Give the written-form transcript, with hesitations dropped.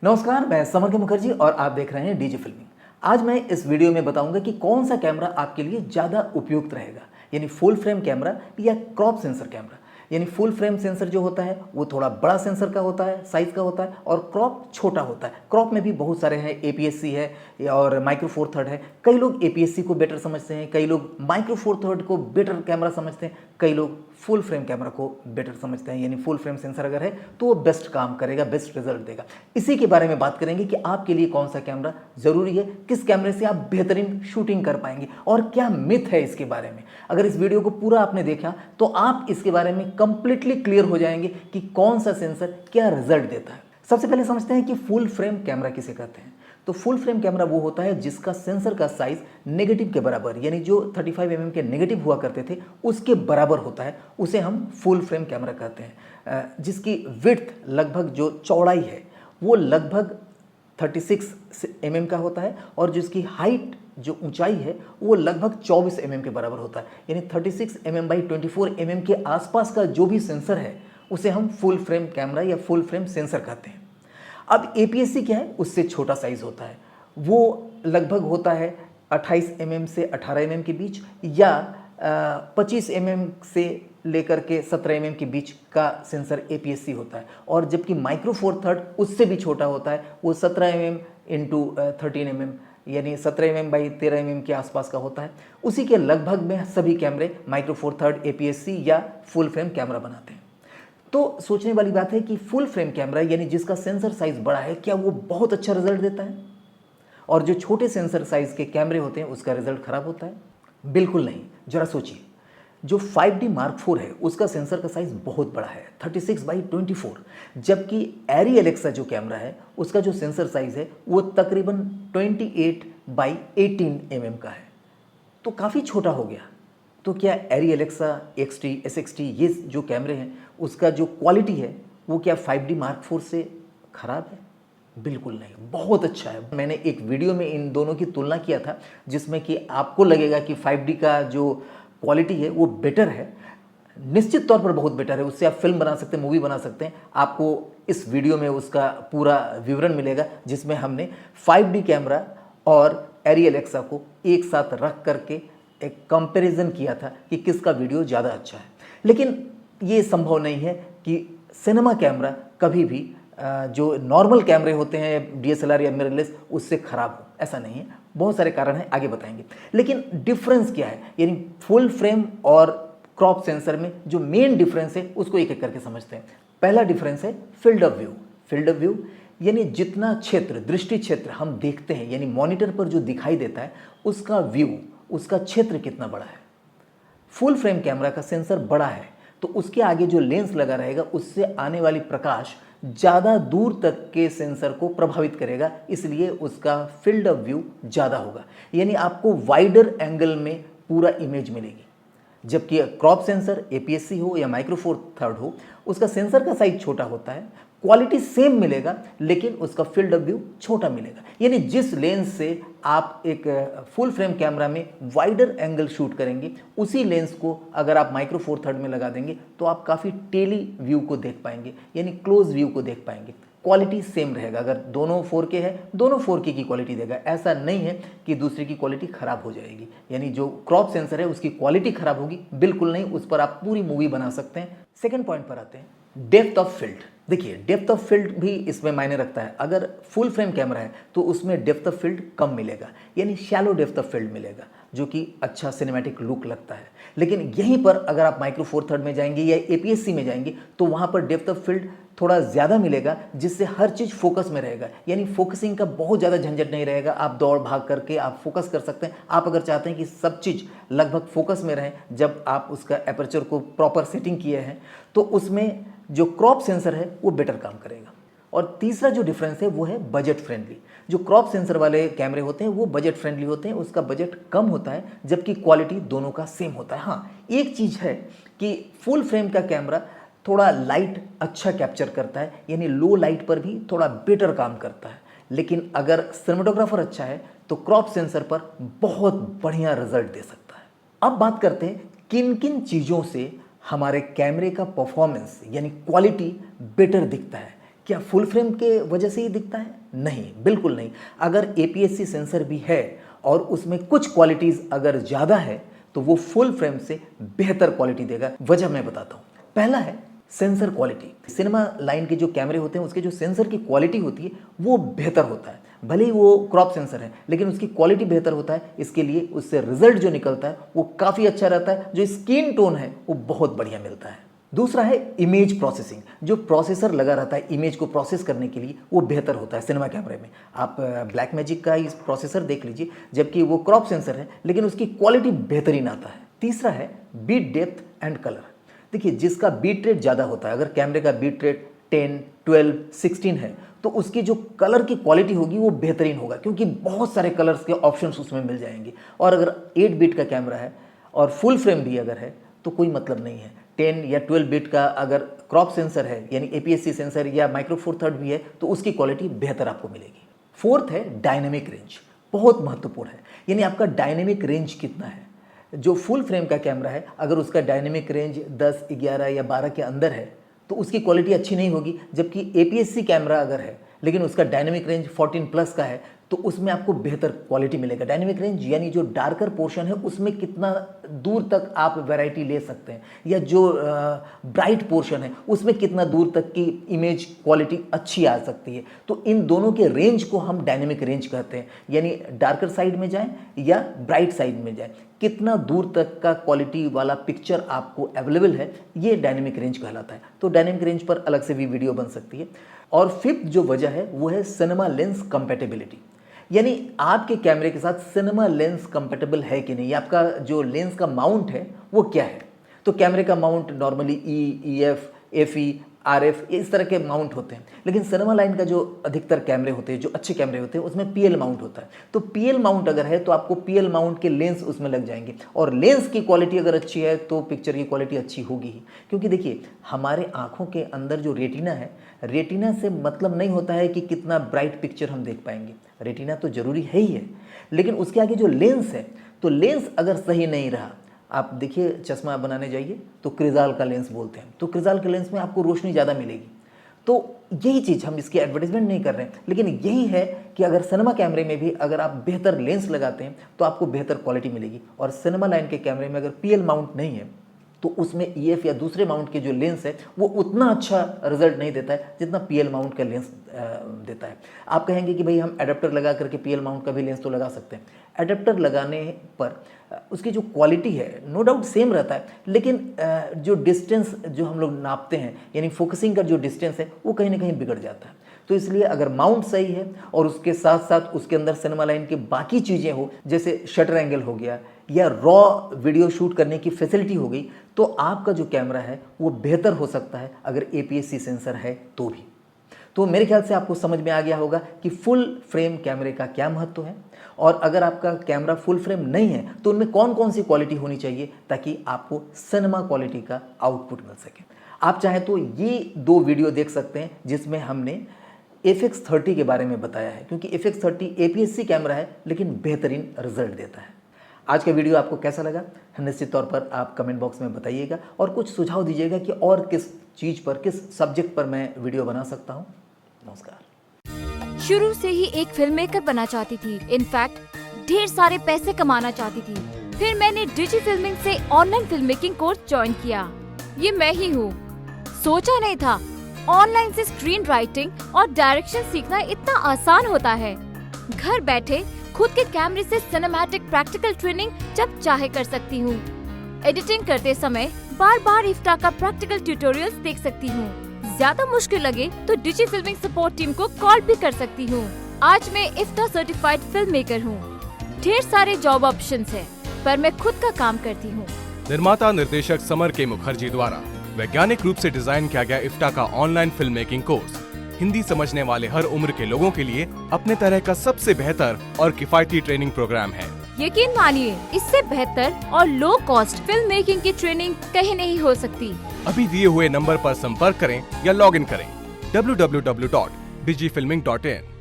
नमस्कार, मैं समर मुखर्जी और आप देख रहे हैं डीजे फिल्मिंग। आज मैं इस वीडियो में बताऊंगा कि कौन सा कैमरा आपके लिए ज़्यादा उपयुक्त रहेगा, यानी फुल फ्रेम कैमरा या क्रॉप सेंसर कैमरा। यानी फुल फ्रेम सेंसर जो होता है वो थोड़ा बड़ा सेंसर का होता है, साइज़ का होता है, और क्रॉप छोटा होता है। क्रॉप में भी बहुत सारे हैं, APS-C है और माइक्रो फोर थर्ड है। कई लोग APS-C को बेटर समझते हैं, कई लोग माइक्रो फोर थर्ड को बेटर कैमरा समझते हैं, कई लोग फुल फ्रेम कैमरा को बेटर समझते हैं। यानी फुल फ्रेम सेंसर अगर है तो वो बेस्ट काम करेगा, बेस्ट रिजल्ट देगा। इसी के बारे में बात करेंगे कि आपके लिए कौन सा कैमरा ज़रूरी है, किस कैमरे से आप बेहतरीन शूटिंग कर पाएंगे और क्या मिथ है इसके बारे में। अगर इस वीडियो को पूरा आपने देखा तो आप इसके बारे में कंप्लीटली क्लियर हो जाएंगे कि कौन सा सेंसर क्या रिजल्ट देता है। सबसे पहले समझते हैं कि फुल फ्रेम कैमरा किसे कहते हैं। तो फुल फ्रेम कैमरा वो होता है जिसका सेंसर का साइज नेगेटिव के बराबर, यानी जो 35 mm के नेगेटिव हुआ करते थे उसके बराबर होता है, उसे हम फुल फ्रेम कैमरा कहते हैं। जिसकी विड्थ लगभग, जो चौड़ाई है वो लगभग 36 mm का होता है और जिसकी हाइट, जो ऊंचाई है वो लगभग 24 mm के बराबर होता है। यानी 36 mm बाई 24 mm के आसपास का जो भी सेंसर है उसे हम फुल फ्रेम कैमरा या फुल फ्रेम सेंसर कहते हैं। अब APS-C क्या है, उससे छोटा साइज होता है, वो लगभग होता है 28 mm से 18 mm के बीच, या 25 mm से लेकर के 17 mm के बीच का सेंसर APS-C होता है। और जबकि माइक्रो फोर थर्ड उससे भी छोटा होता है, वो 17 mm इंटू 13 mm, यानी 17 mm बाई 13 mm के आसपास का होता है। उसी के लगभग में सभी कैमरे माइक्रो फोर थर्ड, APS-C या फुल फ्रेम कैमरा बनाते हैं। तो सोचने वाली बात है कि फुल फ्रेम कैमरा यानी जिसका सेंसर साइज बड़ा है, क्या वो बहुत अच्छा रिजल्ट देता है और जो छोटे सेंसर साइज के कैमरे होते हैं उसका रिजल्ट खराब होता है? बिल्कुल नहीं। जरा सोचिए, जो 5D Mark IV है उसका सेंसर का साइज बहुत बड़ा है, 36 बाई 24, जबकि एरी एलेक्सा जो कैमरा है उसका जो सेंसर साइज है वो तकरीबन 28 बाई 18 mm का है, तो काफ़ी छोटा हो गया। तो क्या एरी एलेक्सा, XT, SXT ये जो कैमरे हैं उसका जो क्वालिटी है वो क्या 5D Mark IV से ख़राब है? बिल्कुल नहीं, बहुत अच्छा है। मैंने एक वीडियो में इन दोनों की तुलना किया था जिसमें कि आपको लगेगा कि 5D का जो क्वालिटी है वो बेटर है, निश्चित तौर पर बहुत बेटर है, उससे आप फिल्म बना सकते हैं, मूवी बना सकते हैं। आपको इस वीडियो में उसका पूरा विवरण मिलेगा जिसमें हमने 5D कैमरा और एरी एलेक्सा को एक साथ रख करके एक कंपैरिजन किया था कि किसका वीडियो ज़्यादा अच्छा है। लेकिन ये संभव नहीं है कि सिनेमा कैमरा कभी भी जो नॉर्मल कैमरे होते हैं DSLR या मिररलेस उससे ख़राब हो, ऐसा नहीं है। बहुत सारे कारण हैं, आगे बताएंगे। लेकिन डिफरेंस क्या है, यानी फुल फ्रेम और क्रॉप सेंसर में जो मेन डिफरेंस है उसको एक एक करके समझते हैं। पहला डिफरेंस है field of view. Field of view यानी जितना क्षेत्र, दृष्टि क्षेत्र हम देखते हैं, यानी मॉनिटर पर जो दिखाई देता है उसका व्यू, उसका क्षेत्र कितना बड़ा है। फुल फ्रेम कैमरा का सेंसर बड़ा है तो उसके आगे जो लेंस लगा रहेगा उससे आने वाली प्रकाश ज़्यादा दूर तक के सेंसर को प्रभावित करेगा, इसलिए उसका फील्ड ऑफ व्यू ज़्यादा होगा, यानी आपको वाइडर एंगल में पूरा इमेज मिलेगी। जबकि क्रॉप सेंसर APS-C हो या माइक्रो फोर थर्ड हो, उसका सेंसर का साइज छोटा होता है, क्वालिटी सेम मिलेगा लेकिन उसका फील्ड ऑफ व्यू छोटा मिलेगा। यानी जिस लेंस से आप एक फुल फ्रेम कैमरा में वाइडर एंगल शूट करेंगे उसी लेंस को अगर आप माइक्रो फोर थर्ड में लगा देंगे तो आप काफ़ी टेली व्यू को देख पाएंगे, यानी क्लोज व्यू को देख पाएंगे। क्वालिटी सेम रहेगा, अगर दोनों 4K है दोनों 4K की क्वालिटी देगा, ऐसा नहीं है कि दूसरे की क्वालिटी ख़राब हो जाएगी। यानी जो क्रॉप सेंसर है उसकी क्वालिटी ख़राब होगी, बिल्कुल नहीं, उस पर आप पूरी मूवी बना सकते हैं। सेकंड पॉइंट पर आते हैं, डेप्थ ऑफ फील्ड। देखिए, डेप्थ ऑफ फील्ड भी इसमें मायने रखता है। अगर फुल फ्रेम कैमरा है तो उसमें डेप्थ ऑफ फील्ड कम मिलेगा, यानी शैलो डेप्थ ऑफ फील्ड मिलेगा, जो कि अच्छा सिनेमैटिक लुक लगता है। लेकिन यहीं पर अगर आप माइक्रो फोर थर्ड में जाएंगे या APS-C में जाएंगे तो वहाँ पर डेप्थ ऑफ फील्ड थोड़ा ज़्यादा मिलेगा, जिससे हर चीज़ फोकस में रहेगा, यानी फोकसिंग का बहुत ज़्यादा झंझट नहीं रहेगा। आप दौड़ भाग करके आप फोकस कर सकते हैं। आप अगर चाहते हैं कि सब चीज़ लगभग फोकस में रहें जब आप उसका एपर्चर को प्रॉपर सेटिंग किए हैं तो उसमें जो क्रॉप सेंसर है वो बेटर काम करेगा। और तीसरा जो डिफरेंस है वो है बजट फ्रेंडली। जो क्रॉप सेंसर वाले कैमरे होते हैं वो बजट फ्रेंडली होते हैं, उसका बजट कम होता है, जबकि क्वालिटी दोनों का सेम होता है। हाँ, एक चीज़ है कि फुल फ्रेम का कैमरा थोड़ा लाइट अच्छा कैप्चर करता है, यानी लो लाइट पर भी थोड़ा बेटर काम करता है। लेकिन अगर सिनेमेटोग्राफर अच्छा है तो क्रॉप सेंसर पर बहुत बढ़िया रिजल्ट दे सकता है। अब बात करते हैं किन किन चीज़ों से हमारे कैमरे का परफॉर्मेंस यानी क्वालिटी बेटर दिखता है, क्या फुल फ्रेम के वजह से ही दिखता है? नहीं, बिल्कुल नहीं। अगर APS-C सेंसर भी है और उसमें कुछ क्वालिटीज़ अगर ज़्यादा है तो वो फुल फ्रेम से बेहतर क्वालिटी देगा। वजह मैं बताता हूँ। पहला है सेंसर क्वालिटी। सिनेमा लाइन के जो कैमरे होते हैं उसके जो सेंसर की क्वालिटी होती है वो बेहतर होता है। भले ही वो क्रॉप सेंसर है लेकिन उसकी क्वालिटी बेहतर होता है। इसके लिए उससे रिजल्ट जो निकलता है वो काफ़ी अच्छा रहता है। जो स्किन टोन है वो बहुत बढ़िया मिलता है। दूसरा है इमेज प्रोसेसिंग। जो प्रोसेसर लगा रहता है इमेज को प्रोसेस करने के लिए वो बेहतर होता है सिनेमा कैमरे में। आप ब्लैक मैजिक का इस प्रोसेसर देख लीजिए, जबकि वो क्रॉप सेंसर है लेकिन उसकी क्वालिटी बेहतरीन आता है। तीसरा है बीट डेप्थ एंड कलर। देखिए, जिसका बीट रेट ज़्यादा होता है, अगर कैमरे का बीट रेट 10, 12, 16 है तो उसकी जो कलर की क्वालिटी होगी वो बेहतरीन होगा, क्योंकि बहुत सारे कलर्स के ऑप्शंस उसमें मिल जाएंगे। और अगर 8 बिट का कैमरा है और फुल फ्रेम भी अगर है तो कोई मतलब नहीं है। 10 या 12 बिट का अगर क्रॉप सेंसर है यानी APS-C सेंसर या माइक्रो फोर थर्ड भी है तो उसकी क्वालिटी बेहतर आपको मिलेगी। फोर्थ है डायनेमिक रेंज। बहुत महत्वपूर्ण है, यानी आपका डायनेमिक रेंज कितना है। जो फुल फ्रेम का कैमरा है अगर उसका डायनेमिक रेंज 10, 11 या 12 के अंदर है तो उसकी क्वालिटी अच्छी नहीं होगी। जबकि APS-C कैमरा अगर है लेकिन उसका डायनेमिक रेंज 14 प्लस का है तो उसमें आपको बेहतर क्वालिटी मिलेगा। डायनेमिक रेंज यानी जो डार्कर पोर्शन है उसमें कितना दूर तक आप वैरायटी ले सकते हैं, या जो ब्राइट पोर्शन है उसमें कितना दूर तक की इमेज क्वालिटी अच्छी आ सकती है। तो इन दोनों के रेंज को हम डायनेमिक रेंज कहते हैं, यानी डार्कर साइड में जाएं या ब्राइट साइड में जाएं, कितना दूर तक का क्वालिटी वाला पिक्चर आपको अवेलेबल है, ये डायनेमिक रेंज कहलाता है। तो डायनेमिक रेंज पर अलग से भी वीडियो बन सकती है। और फिफ्थ जो वजह है वो है सिनेमा लेंस कंपैटिबिलिटी, यानी आपके कैमरे के साथ सिनेमा लेंस कंपैटिबल है कि नहीं, आपका जो लेंस का माउंट है वो क्या है। तो कैमरे का mount normally EF, FE, RF इस तरह के माउंट होते हैं, लेकिन सिनेमा लाइन का जो अधिकतर कैमरे होते हैं, जो अच्छे कैमरे होते हैं, उसमें PL माउंट होता है। तो PL माउंट अगर है तो आपको PL माउंट के लेंस उसमें लग जाएंगे, और लेंस की क्वालिटी अगर अच्छी है तो पिक्चर की क्वालिटी अच्छी होगी ही। क्योंकि देखिए, हमारे आँखों के अंदर जो रेटिना है, रेटिना से मतलब नहीं होता है कि कितना ब्राइट पिक्चर हम देख पाएंगे। रेटिना तो ज़रूरी है ही है, लेकिन उसके आगे जो लेंस है, तो लेंस अगर सही नहीं रहा, आप देखिए चश्मा बनाने जाइए तो क्रिजाल का लेंस बोलते हैं, तो क्रिजाल के लेंस में आपको रोशनी ज़्यादा मिलेगी। तो यही चीज़, हम इसकी एडवर्टाइजमेंट नहीं कर रहे हैं, लेकिन यही है कि अगर सिनेमा कैमरे में भी अगर आप बेहतर लेंस लगाते हैं तो आपको बेहतर क्वालिटी मिलेगी। और सिनेमा लाइन के कैमरे में अगर PL माउंट नहीं है तो उसमें EF या दूसरे माउंट के जो लेंस है वो उतना अच्छा रिजल्ट नहीं देता है जितना PL माउंट का लेंस देता है। आप कहेंगे कि भाई हम एडाप्टर लगा करके PL माउंट का भी लेंस तो लगा सकते हैं। एडाप्टर लगाने पर उसकी जो क्वालिटी है नो डाउट सेम रहता है, लेकिन जो डिस्टेंस जो हम लोग नापते हैं, यानी फोकसिंग का जो डिस्टेंस है वो कहीं ना कहीं बिगड़ जाता है। तो इसलिए अगर माउंट सही है और उसके साथ साथ उसके अंदर सिनेमा लाइन की बाकी चीज़ें हो, जैसे शटर एंगल हो गया या रॉ वीडियो शूट करने की फैसिलिटी हो गई, तो आपका जो कैमरा है वो बेहतर हो सकता है अगर APS-C सेंसर है तो भी। तो मेरे ख्याल से आपको समझ में आ गया होगा कि फुल फ्रेम कैमरे का क्या महत्व है, और अगर आपका कैमरा फुल फ्रेम नहीं है तो उनमें कौन कौन सी क्वालिटी होनी चाहिए ताकि आपको सिनेमा क्वालिटी का आउटपुट मिल सके। आप चाहे तो ये 2 वीडियो देख सकते हैं जिसमें हमने FX30 के बारे में बताया है, क्योंकि FX30 APS-C कैमरा है लेकिन बेहतरीन रिजल्ट देता है। आज का वीडियो आपको कैसा लगा निश्चित तौर पर आप कमेंट बॉक्स में बताइएगा, और कुछ सुझाव दीजिएगा कि और किस चीज़ पर, किस सब्जेक्ट पर मैं वीडियो बना सकता हूँ। नमस्कार। शुरू से ही एक फिल्म मेकर बनना चाहती थी, इनफैक्ट ढेर सारे पैसे कमाना चाहती थी। फिर मैंने डिजी फिल्मिंग से online film making course join किया। ये मैं ही हूँ। सोचा नहीं था ऑनलाइन से स्क्रीन राइटिंग और डायरेक्शन सीखना इतना आसान होता है। घर बैठे खुद के कैमरे से सिनेमैटिक प्रैक्टिकल ट्रेनिंग जब चाहे कर सकती हूँ। एडिटिंग करते समय बार बार इफ्ता का प्रैक्टिकल ट्यूटोरियल्स देख सकती हूँ। ज्यादा मुश्किल लगे तो डिजी फिल्मिंग सपोर्ट टीम को कॉल भी कर सकती हूँ। आज मैं इफ्ता सर्टिफाइड फिल्म मेकर हूँ। ढेर सारे जॉब ऑप्शंस हैं, पर मैं खुद का काम करती हूँ। निर्माता निर्देशक समर के मुखर्जी द्वारा वैज्ञानिक रूप से डिजाइन किया गया इफ्ता का online film making course Hindi समझने वाले हर उम्र के लोगों के लिए अपने तरह का सबसे बेहतर और किफायती ट्रेनिंग प्रोग्राम है। यकीन मानिए, इससे बेहतर और लो कॉस्ट फिल्म मेकिंग की ट्रेनिंग कहीं नहीं हो सकती। अभी दिए हुए नंबर पर संपर्क करें या लॉग इन करें www.digifilming.in।